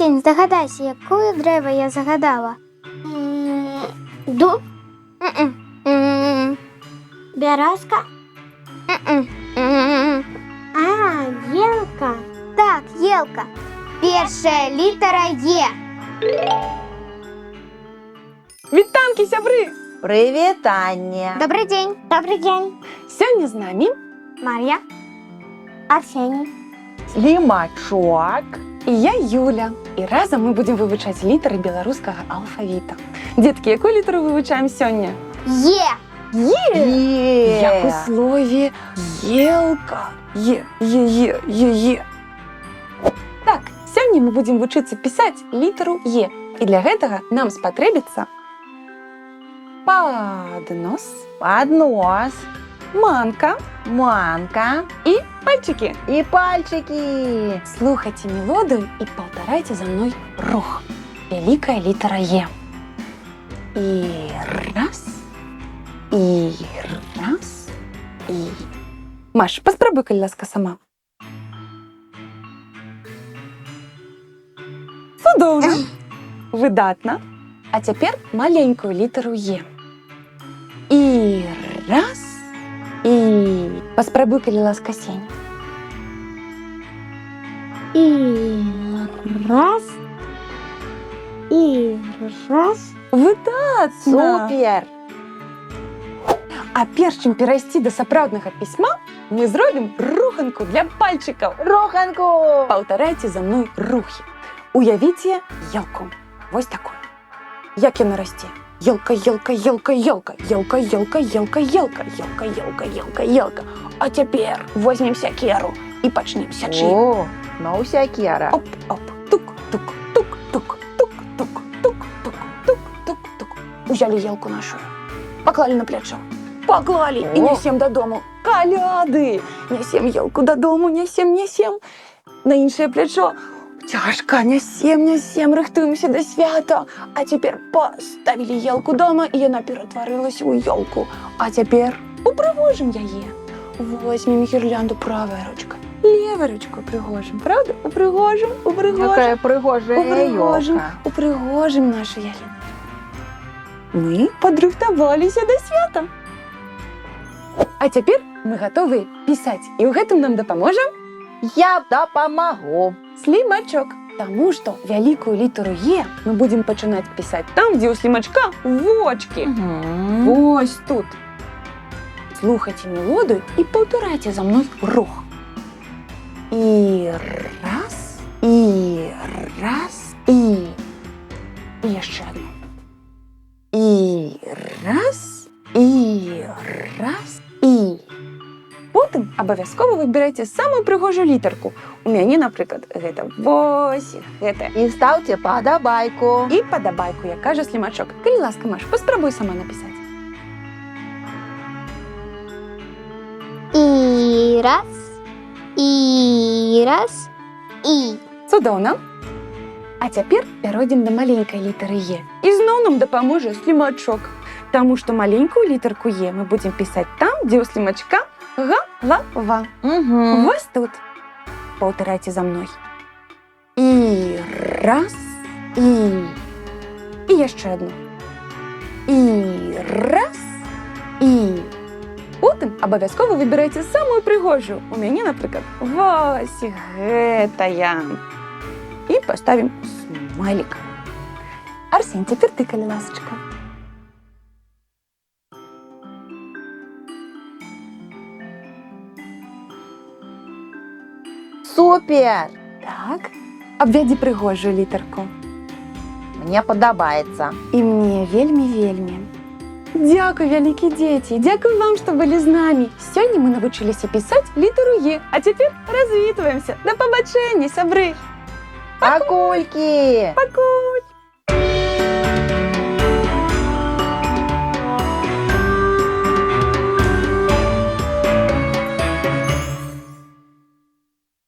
Арсень, здогадайся, якое древо я загадала? Дуб, М-м. березка, елка. Так, елка. Перша літера Є. Вітанки, сябри! Привітання! Добрий день. Добрий день, Сьогодні з нами Мар'я. Арсеній. Слімачок. і я Юля. І разом ми будемо вивчати літери білоруського алфавіта. Дітки, яку літеру вивчаємо сьогодні? Є. Як у слові єлка. Є. Так, сьогодні ми будемо вчитися писати літеру Є. І для этого нам спотребиться поднос, Поднос, манка манка и пальчики. і пальчики. Слухайте мелодию и повторяйте за мной рух. Великая литера Е. И раз, и раз, и... Маш, поспробуй, коль ласка, сама. Судовно. Видатно. А теперь маленькую литеру Е. И раз, и... Поспробуй, коль ласка, Сень. І раз, і раз. Видатно. Супер! А перш чим перейти до сапраўднага пісьма, мы зробім руханку для пальчиков. Руханку! Повторяйте за мной рухи. Уявите елку. Вось такую. Як яна расце? Елка, елка, елка, елка, елка, елка, елка, елка, елка, елка, елка, елка. А теперь возьмем сякеру и почнем сячи. О, ну сякера. Оп, оп, тук, тук, тук, тук, тук, тук, тук, тук, тук, тук, тук. Взяли елку нашу, поклали на плечо. Поклали и О. несем додому. Коляды! Несем елку додому, несем. На інше плечо. Тяжко, несем, рихтуємося до свята. А тепер поставили елку дома, і вона перетворилась у елку. А тепер упригожим її. Возьмем гірлянду правою ручкою. Левою ручкою пригожим, правда? Упригожим. Какая пригожая елка. Упригожим нашу ялинку. Мы подрыхтовалися до свята. А теперь мы готовы писать. И у гэтым нам дапаможа Я допомогу. слімачок. Тому что великую литеру Е мы будем починать писать там, где у слімачка вочки. Ось тут. Слухайте мелодию и повторяйте за мной рух. И раз, и раз, и еще одну. І раз, і раз, і. Потім обов'язково вибирайте саму пригожу літерку. У мене, наприклад, гэта вось, гэта. І ставте подобайку. І подобайку, як каже слімачок. Коли ласка, Маш, поспробуй сама написати. І раз, і. Цудовно. А тепер перейдемо до маленької літери Є. І знову нам допоможе слімачок. Тому що маленькую літерку Є ми будемо писати там, де у слімачка голова. Угу. Ось тут. Повторяйте за мною. І раз, і ще одну. І раз, і. Потім обов'язково вибирайте саму пригожу. У мене, наприклад, ось гэтая. І поставимо смайлик. Арсень, тепер ти, коли ласочка. Супер! Так. Обвяді пригожу літерку. Мне подобається. І мені вельмі. Дякую, великі діти. Дякую вам, що були з нами. Сьогодні ми навчилися писати літеру Є. А тепер розвітуємося. До побачення, сябри. Акульки! Пока!